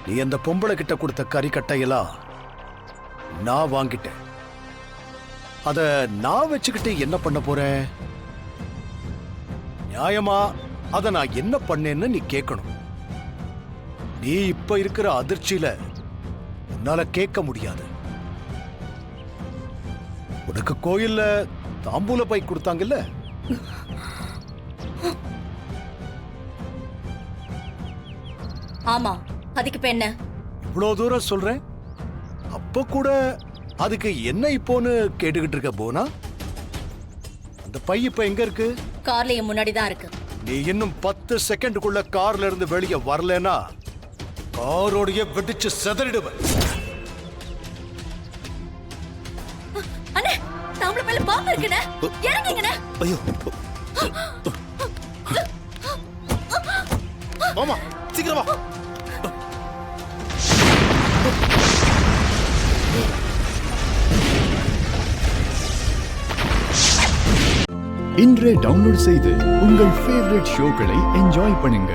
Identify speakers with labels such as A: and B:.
A: நீ அந்த பொம்பளை கிட்ட கொடுத்த கறிக்கட்டையெல்லாம் நான் வாங்கிட்டேன். அத நான் வச்சுக்கிட்டு என்ன பண்ண போறேன்? நியாயமா அத நான் என்ன பண்ணேன்னு நீ கேட்கணும். நீ இப்ப இருக்கிற அதிர்ச்சியில உன்னால கேட்க முடியாது. உனக்கு கோயில்ல தாம்பூல பை கொடுத்தாங்கல்ல,
B: ஆமா, அதுக்கு இப்ப என்ன?
A: இவ்வளவு தூரம் சொல்றேன், அப்ப கூட அதுக்கு என்ன இப்போன்னு கேட்டுக்கிட்டு இருக்க போனா? அந்த பை இப்ப எங்க இருக்கு?
B: கார்ல முன்னாடி தான் இருக்கு.
A: நீ இன்னும் 10 செகண்டுக்குள்ள கார்ல இருந்து வெளியே வரலனா காரோடைய வெடிச்சு செதறிடுவேன்.
B: அண்ணே, தாம்பள மேல பாம்பு இருக்குண்ணே, இறங்குங்கண்ணே.
C: ஐயோ, ஆமா, சீக்கிரமா.
D: இன்றே டவுன்லோட் செய்து உங்கள் ஃபேவரட் ஷோக்களை என்ஜாய் பண்ணுங்க.